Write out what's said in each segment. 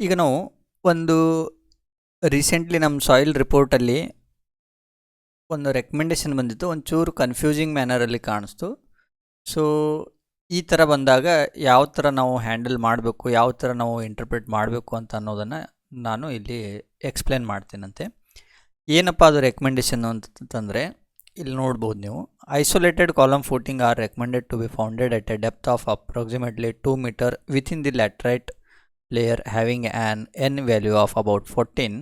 ಈಗ ನಾವು ಒಂದು ರೀಸೆಂಟ್ಲಿ ನಮ್ಮ ಸಾಯಿಲ್ ರಿಪೋರ್ಟಲ್ಲಿ ಒಂದು ರೆಕಮೆಂಡೇಶನ್ ಬಂದಿತ್ತು, ಒಂಚೂರು ಕನ್ಫ್ಯೂಸಿಂಗ್ ಮ್ಯಾನರಲ್ಲಿ ಕಾಣಿಸ್ತು. ಸೊ ಈ ಥರ ಬಂದಾಗ ಯಾವ ಥರ ನಾವು ಹ್ಯಾಂಡಲ್ ಮಾಡಬೇಕು, ಯಾವ ಥರ ನಾವು ಇಂಟರ್ಪ್ರಿಟ್ ಮಾಡಬೇಕು ಅಂತ ಅನ್ನೋದನ್ನು ನಾನು ಇಲ್ಲಿ ಎಕ್ಸ್ಪ್ಲೇನ್ ಮಾಡ್ತೀನಂತೆ. ಏನಪ್ಪ ಅದು ರೆಕಮೆಂಡೇಶನ್ ಅಂತಂದರೆ, ಇಲ್ಲಿ ನೋಡ್ಬೋದು ನೀವು, isolated column footing are recommended to be founded at a depth of approximately 2 meter within the laterite layer having an N value of about 14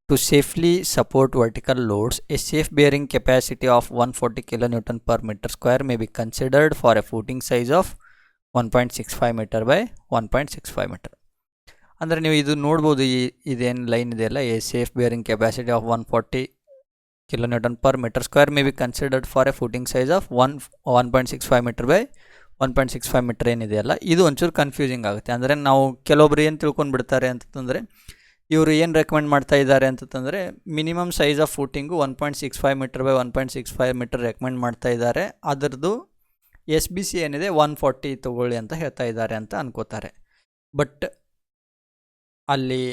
to safely support vertical loads. A safe bearing capacity of 140 kN per meter square may be considered for a footing size of 1.65 meter by 1.65 meter. ಅಂದರೆ ನೀವು ಇದು ನೋಡ್ಬೋದು, ಇದೇನು line ಇದೆಯಲ್ಲ, A safe bearing capacity of 140 kN per meter square may be considered for a footing size of 1.65 meter by 1.65 meter ಏನಿದೆಯಲ್ಲ, ಇದು ಒಂಚೂರು confusing ಆಗುತ್ತೆ. ಅಂದರೆ ನಾವು ಕೆಲವೊಬ್ರು ಏನು ತಿಳ್ಕೊಂಡು ಬಿಡ್ತಾರೆ ಅಂತಂದರೆ, ಇವರು ಏನು ರೆಕಮೆಂಡ್ ಮಾಡ್ತಾ ಇದ್ದಾರೆ ಅಂತಂದರೆ minimum size of footing 1.65 meter by 1.65 meter recommend ಮಾಡ್ತಾ ಇದ್ದಾರೆ, ಅದರದ್ದು SBC ಏನಿದೆ 140 ತೊಗೊಳ್ಳಿ ಅಂತ ಹೇಳ್ತಾ ಇದ್ದಾರೆ ಅಂತ ಅನ್ಕೋತಾರೆ. ಬಟ್ ಅಲ್ಲಿ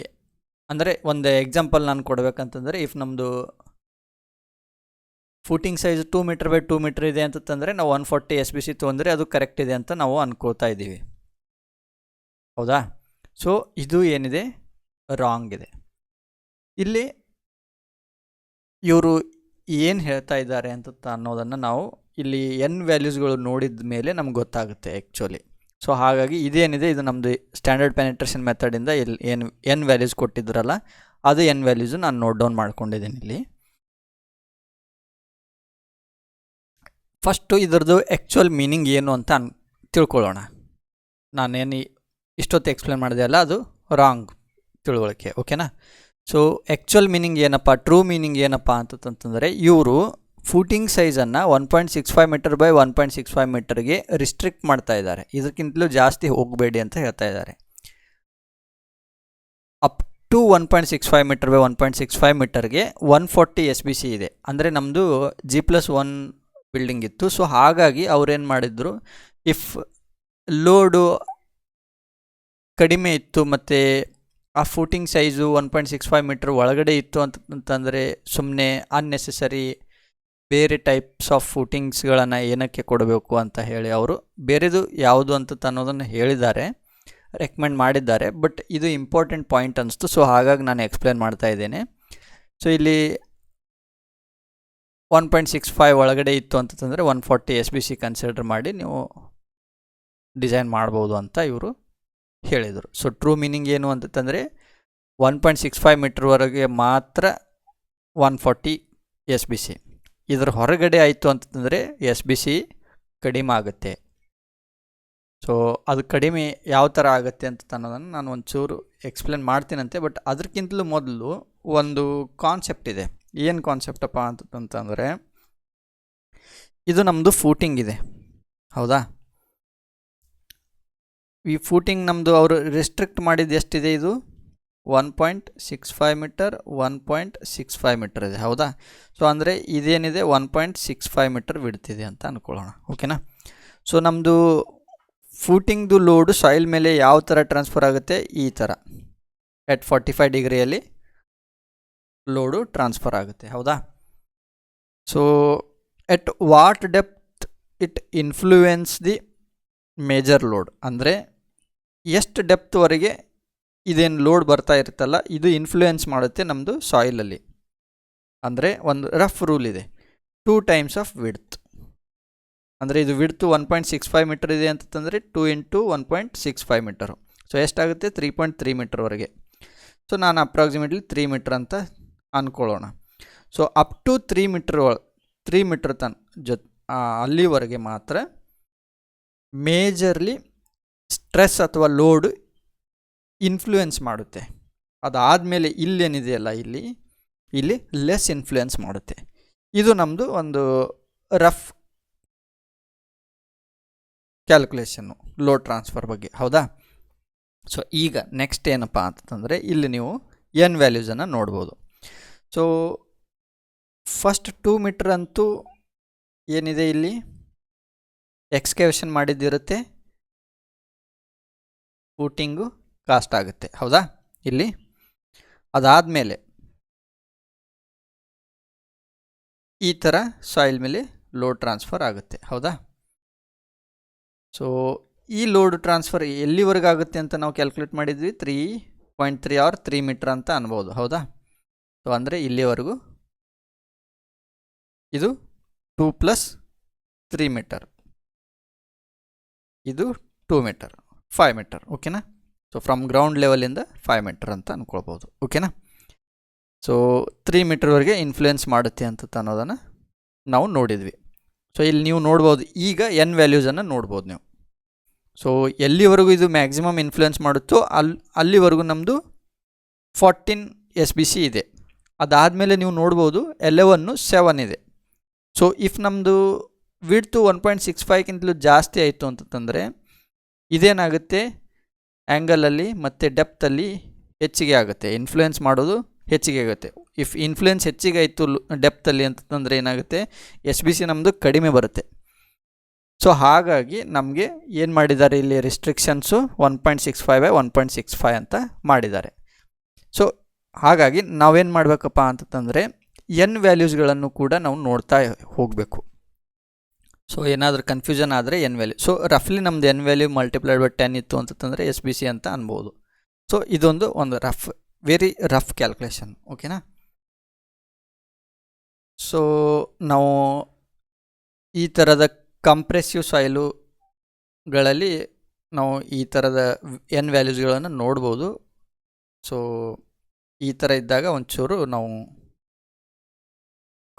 ಅಂದರೆ ಒಂದು ಎಕ್ಸಾಂಪಲ್ ನಾನು ಕೊಡಬೇಕಂತಂದರೆ, ಇಫ್ ನಮ್ಮದು footing size 2 meter by 2 meter ಇದೆ ಅಂತಂದರೆ ನಾವು 140 SBC ತೊಗೊಂಡ್ರೆ ಅದು ಕರೆಕ್ಟ್ ಇದೆ ಅಂತ ನಾವು ಅನ್ಕೋತಾ ಇದ್ದೀವಿ, ಹೌದಾ? ಸೊ ಇದು ಏನಿದೆ ರಾಂಗ್ ಇದೆ. ಇಲ್ಲಿ ಇವರು ಏನು ಹೇಳ್ತಾ ಇದ್ದಾರೆ ಅಂತ ಅನ್ನೋದನ್ನು ನಾವು ಇಲ್ಲಿ ಎನ್ ವ್ಯಾಲ್ಯೂಸ್ಗಳು ನೋಡಿದ ಮೇಲೆ ನಮ್ಗೆ ಗೊತ್ತಾಗುತ್ತೆ ಆ್ಯಕ್ಚುಲಿ. ಸೊ ಹಾಗಾಗಿ ಇದೇನಿದೆ ಇದು ನಮ್ಮದು ಸ್ಟ್ಯಾಂಡರ್ಡ್ ಪೆನೆಟ್ರೇಷನ್ ಮೆಥಡಿಂದ ಇಲ್ಲಿ ಏನು ಎನ್ ವ್ಯಾಲ್ಯೂಸ್ ಕೊಟ್ಟಿದ್ರಲ್ಲ, ಅದು ಎನ್ ವ್ಯಾಲ್ಯೂಸು ನಾನು ನೋಟ್ ಡೌನ್ ಮಾಡ್ಕೊಂಡಿದ್ದೀನಿ ಇಲ್ಲಿ. ಫಸ್ಟು ಇದರದ್ದು ಆ್ಯಕ್ಚುಯಲ್ ಮೀನಿಂಗ್ ಏನು ಅಂತ ತಿಳ್ಕೊಳ್ಳೋಣ. ನಾನೇನು ಇಷ್ಟೊತ್ತು ಎಕ್ಸ್ಪ್ಲೇನ್ ಮಾಡಿದೆ ಅಲ್ಲ, ಅದು ರಾಂಗ್ ತಿಳುವಳಿಕೆ, ಓಕೆನಾ? ಸೊ ಆ್ಯಕ್ಚುಯಲ್ ಮೀನಿಂಗ್ ಏನಪ್ಪ, ಟ್ರೂ ಮೀನಿಂಗ್ ಏನಪ್ಪ ಅಂತಂತಂದರೆ, ಇವರು ಫೂಟಿಂಗ್ ಸೈಜನ್ನು 1.65 meter by 1.65 meterಗೆ ರಿಸ್ಟ್ರಿಕ್ಟ್ ಮಾಡ್ತಾ ಇದ್ದಾರೆ. ಇದಕ್ಕಿಂತಲೂ ಜಾಸ್ತಿ ಹೋಗಬೇಡಿ ಅಂತ ಹೇಳ್ತಾ ಇದ್ದಾರೆ. ಅಪ್ ಟು 1.65 meter by 1.65 meterಗೆ 140 SBC ಇದೆ. ಅಂದರೆ ನಮ್ಮದು G+1 ಬಿಲ್ಡಿಂಗ್ ಇತ್ತು. ಸೊ ಹಾಗಾಗಿ ಅವ್ರೇನು ಮಾಡಿದ್ರು, ಇಫ್ ಲೋಡು ಕಡಿಮೆ ಇತ್ತು ಮತ್ತು ಆ ಫೂಟಿಂಗ್ ಸೈಜು 1.65 meter ಒಳಗಡೆ ಇತ್ತು ಅಂತಂದರೆ ಸುಮ್ಮನೆ ಅನ್ನೆಸೆಸರಿ ಬೇರೆ ಟೈಪ್ಸ್ ಆಫ್ ಫೂಟಿಂಗ್ಸ್ಗಳನ್ನು ಏನಕ್ಕೆ ಕೊಡಬೇಕು ಅಂತ ಹೇಳಿ ಅವರು ಬೇರೆದು ಯಾವುದು ಅಂತ ಅನ್ನೋದನ್ನು ಹೇಳಿದ್ದಾರೆ, ರೆಕಮೆಂಡ್ ಮಾಡಿದ್ದಾರೆ. ಬಟ್ ಇದು ಇಂಪಾರ್ಟೆಂಟ್ ಪಾಯಿಂಟ್ ಅನ್ನಿಸ್ತು, ಸೊ ಹಾಗಾಗಿ ನಾನು ಎಕ್ಸ್ಪ್ಲೇನ್ ಮಾಡ್ತಾ ಇದ್ದೇನೆ. ಸೊ ಇಲ್ಲಿ 1.65 ಒಳಗಡೆ ಇತ್ತು ಅಂತಂದರೆ 140 SBC ಕನ್ಸಿಡರ್ ಮಾಡಿ ನೀವು ಡಿಸೈನ್ ಮಾಡ್ಬೋದು ಅಂತ ಇವರು ಹೇಳಿದರು. ಸೊ ಟ್ರೂ ಮೀನಿಂಗ್ ಏನು ಅಂತಂದರೆ 1.65 meterವರೆಗೆ ಮಾತ್ರ 140 SBC, ಇದರ ಹೊರಗಡೆ ಆಯಿತು ಅಂತಂದರೆ SBC ಕಡಿಮೆ ಆಗುತ್ತೆ. ಸೊ ಅದು ಕಡಿಮೆ ಯಾವ ಥರ ಆಗುತ್ತೆ ಅಂತ ಅನ್ನೋದನ್ನು ನಾನು ಒಂಚೂರು ಎಕ್ಸ್ಪ್ಲೇನ್ ಮಾಡ್ತೀನಂತೆ. ಬಟ್ ಅದಕ್ಕಿಂತಲೂ ಮೊದಲು ಒಂದು ಕಾನ್ಸೆಪ್ಟ್ ಇದೆ. ಏನು ಕಾನ್ಸೆಪ್ಟಪ್ಪ ಅಂತಂದರೆ, ಇದು ನಮ್ಮದು ಫೂಟಿಂಗ್ ಇದೆ, ಹೌದಾ? ಈ ಫೂಟಿಂಗ್ ನಮ್ಮದು ಅವರು ರೆಸ್ಟ್ರಿಕ್ಟ್ ಮಾಡಿದ್ದು ಎಷ್ಟಿದೆ, ಇದು 1.65 meter 1.65 meter ಇದೆ, ಹೌದಾ? ಸೊ ಅಂದರೆ ಇದೇನಿದೆ 1.65 meter ಬಿಡ್ತಿದೆ ಅಂತ ಅಂದ್ಕೊಳ್ಳೋಣ, ಓಕೆನಾ? ಸೊ ನಮ್ಮದು ಫೂಟಿಂಗ್ದು ಲೋಡು ಸಾಯಿಲ್ ಮೇಲೆ ಯಾವ ಥರ ಟ್ರಾನ್ಸ್ಫರ್ ಆಗುತ್ತೆ, ಈ ಥರ ಎಟ್ 45 ಡಿಗ್ರಿಯಲ್ಲಿ ಲೋಡು ಟ್ರಾನ್ಸ್ಫರ್ ಆಗುತ್ತೆ, ಹೌದಾ? So at what depth it influence the major load, ಅಂದರೆ ಎಷ್ಟು ಡೆಪ್ತ್ವರೆಗೆ ಇದೇನು ಲೋಡ್ ಬರ್ತಾ ಇರುತ್ತಲ್ಲ, ಇದು ಇನ್ಫ್ಲೂಯೆನ್ಸ್ ಮಾಡುತ್ತೆ ನಮ್ಮದು ಸಾಯಿಲಲ್ಲಿ. ಅಂದರೆ ಒಂದು ರಫ್ ರೂಲ್ ಇದೆ, 2 times ಆಫ್ ವಿಡ್ತ್. ಅಂದರೆ ಇದು ವಿಡ್ತು 1.65 meter ಇದೆ ಅಂತಂದರೆ 2 into 1.65 meter. ಸೊ ಎಷ್ಟಾಗುತ್ತೆ, 3.3 meterವರೆಗೆ. ಸೊ ನಾನು ಅಪ್ರಾಕ್ಸಿಮೇಟ್ಲಿ 3 meter ಅಂತ ಅಂದ್ಕೊಳ್ಳೋಣ. ಸೊ ಅಪ್ ಟು 3 meter ಅಲ್ಲಿವರೆಗೆ ಮಾತ್ರ ಮೇಜರ್ಲಿ ಸ್ಟ್ರೆಸ್ ಅಥವಾ ಲೋಡ್ ಇನ್ಫ್ಲೂಯೆನ್ಸ್ ಮಾಡುತ್ತೆ. ಅದಾದಮೇಲೆ ಇಲ್ಲೇನಿದೆಯಲ್ಲ, ಇಲ್ಲಿ ಲೆಸ್ ಇನ್ಫ್ಲೂಯೆನ್ಸ್ ಮಾಡುತ್ತೆ. ಇದು ನಮ್ಮದು ಒಂದು ರಫ್ ಕ್ಯಾಲ್ಕುಲೇಷನ್ನು ಲೋಡ್ ಟ್ರಾನ್ಸ್ಫರ್ ಬಗ್ಗೆ, ಹೌದಾ? ಸೊ ಈಗ ನೆಕ್ಸ್ಟ್ ಏನಪ್ಪ ಅಂತಂದರೆ, ಇಲ್ಲಿ ನೀವು ಎನ್ ವ್ಯಾಲ್ಯೂಸನ್ನು ನೋಡ್ಬೋದು. ಸೊ ಫಸ್ಟ್ 2 meter ಅಂತೂ ಏನಿದೆ ಇಲ್ಲಿ ಎಕ್ಸ್ಕವೇಷನ್ ಮಾಡಿದ್ದಿರುತ್ತೆ, ಫೂಟಿಂಗು ಕಾಸ್ಟ್ ಆಗುತ್ತೆ, ಹೌದಾ? ಇಲ್ಲಿ. ಅದಾದಮೇಲೆ ಈ ಥರ ಸಾಯಿಲ್ ಮೇಲೆ ಲೋಡ್ ಟ್ರಾನ್ಸ್ಫರ್ ಆಗುತ್ತೆ, ಹೌದಾ? ಸೊ ಈ ಲೋಡ್ ಟ್ರಾನ್ಸ್ಫರ್ ಎಲ್ಲಿವರೆಗೆ ಆಗುತ್ತೆ ಅಂತ ನಾವು ಕ್ಯಾಲ್ಕುಲೇಟ್ ಮಾಡಿದ್ವಿ, 3.3 ಆರ್ 3 ಮೀಟರ್ ಅಂತ ಅನ್ಬೋದು, ಹೌದಾ? ಸೊ ಅಂದರೆ ಇಲ್ಲಿವರೆಗೂ ಇದು 2 + 3 ಮೀಟರ್, ಇದು 2 ಮೀಟರ್, 5 ಮೀಟರ್, ಓಕೆನಾ? ಸೊ ಫ್ರಮ್ ಗ್ರೌಂಡ್ ಲೆವೆಲಿಂದ 5 ಮೀಟರ್ ಅಂತ ಅಂದ್ಕೊಳ್ಬೋದು, ಓಕೆನಾ? ಸೊ 3 ಮೀಟರ್ವರೆಗೆ ಇನ್ಫ್ಲುಯೆನ್ಸ್ ಮಾಡುತ್ತೆ ಅಂತ ಅನ್ನೋದನ್ನು ನಾವು ನೋಡಿದ್ವಿ. ಸೊ ಇಲ್ಲಿ ನೀವು ನೋಡ್ಬೋದು, ಈಗ ಎನ್ ವ್ಯಾಲ್ಯೂಸನ್ನು ನೋಡ್ಬೋದು ನೀವು. ಸೊ ಎಲ್ಲಿವರೆಗೂ ಇದು ಮ್ಯಾಕ್ಸಿಮಮ್ ಇನ್ಫ್ಲುಯೆನ್ಸ್ ಮಾಡುತ್ತೋ ಅಲ್ಲಿವರೆಗೂ ನಮ್ಮದು 14 SBC ಇದೆ. ಅದಾದಮೇಲೆ ನೀವು ನೋಡ್ಬೋದು 11 7 ಇದೆ. ಸೊ ಇಫ್ ನಮ್ಮದು ವಿಡ್ತು 1.65ಕ್ಕಿಂತಲೂ ಜಾಸ್ತಿ ಆಯಿತು ಅಂತಂದರೆ ಇದೇನಾಗುತ್ತೆ, ಆ್ಯಂಗಲಲ್ಲಿ ಮತ್ತು ಡೆಪ್ತಲ್ಲಿ ಹೆಚ್ಚಿಗೆ ಆಗುತ್ತೆ, ಇನ್ಫ್ಲುಯೆನ್ಸ್ ಮಾಡೋದು ಹೆಚ್ಚಿಗೆ ಆಗುತ್ತೆ. ಇಫ್ ಇನ್ಫ್ಲುಯೆನ್ಸ್ ಹೆಚ್ಚಿಗೆ ಆಯಿತು ಡೆಪ್ತಲ್ಲಿ ಅಂತಂದರೆ ಏನಾಗುತ್ತೆ, SBC ನಮ್ಮದು ಕಡಿಮೆ ಬರುತ್ತೆ. ಸೊ ಹಾಗಾಗಿ ನಮಗೆ ಏನು ಮಾಡಿದ್ದಾರೆ ಇಲ್ಲಿ ರಿಸ್ಟ್ರಿಕ್ಷನ್ಸು 1.65 / 1.65 ಅಂತ ಮಾಡಿದ್ದಾರೆ. ಸೊ ಹಾಗಾಗಿ ನಾವೇನು ಮಾಡಬೇಕಪ್ಪ ಅಂತಂದರೆ ಎನ್ ವ್ಯಾಲ್ಯೂಸ್ಗಳನ್ನು ಕೂಡ ನಾವು ನೋಡ್ತಾ ಹೋಗಬೇಕು. ಸೊ ಏನಾದರೂ ಕನ್ಫ್ಯೂಷನ್ ಆದರೆ ಎನ್ ವ್ಯಾಲ್ಯೂ, ಸೊ ರಫ್ಲಿ ನಮ್ದು ಎನ್ ವ್ಯಾಲ್ಯೂ ಮಲ್ಟಿಪ್ಲೈಡ್ ಬೈ 10 ಇತ್ತು ಅಂತಂದರೆ SBC ಅಂತ ಅನ್ಬೋದು. ಸೊ ಇದೊಂದು ವೆರಿ ರಫ್ ಕ್ಯಾಲ್ಕುಲೇಷನ್, ಓಕೆನಾ? ಸೊ ನಾವು ಈ ಥರದ ಕಂಪ್ರೆಸಿವ್ ಸಾಯಿಲುಗಳಲ್ಲಿ ನಾವು ಈ ಥರದ ಎನ್ ವ್ಯಾಲ್ಯೂಸ್ಗಳನ್ನು ನೋಡ್ಬೋದು. ಸೊ ಈ ಥರ ಇದ್ದಾಗ ಒಂಚೂರು ನಾವು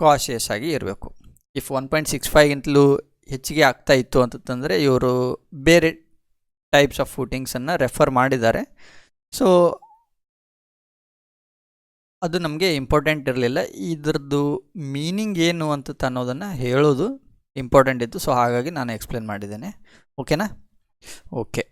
ಕಾಶಿಯಸ್ ಆಗಿ ಇರಬೇಕು. ಇಫ್ 1.65ಗಿಂತಲೂ ಹೆಚ್ಚಿಗೆ ಆಗ್ತಾ ಇತ್ತು ಅಂತಂದರೆ ಇವರು ಬೇರೆ ಟೈಪ್ಸ್ ಆಫ್ ಫೂಟಿಂಗ್ಸನ್ನು ರೆಫರ್ ಮಾಡಿದ್ದಾರೆ. ಸೊ ಅದು ನಮಗೆ ಇಂಪಾರ್ಟೆಂಟ್ ಇರಲಿಲ್ಲ, ಇದ್ರದ್ದು ಮೀನಿಂಗ್ ಏನು ಅಂತ ಅನ್ನೋದನ್ನು ಹೇಳೋದು ಇಂಪಾರ್ಟೆಂಟ್ ಇತ್ತು. ಸೊ ಹಾಗಾಗಿ ನಾನು ಎಕ್ಸ್ಪ್ಲೇನ್ ಮಾಡಿದ್ದೇನೆ, ಓಕೆನಾ? ಓಕೆ.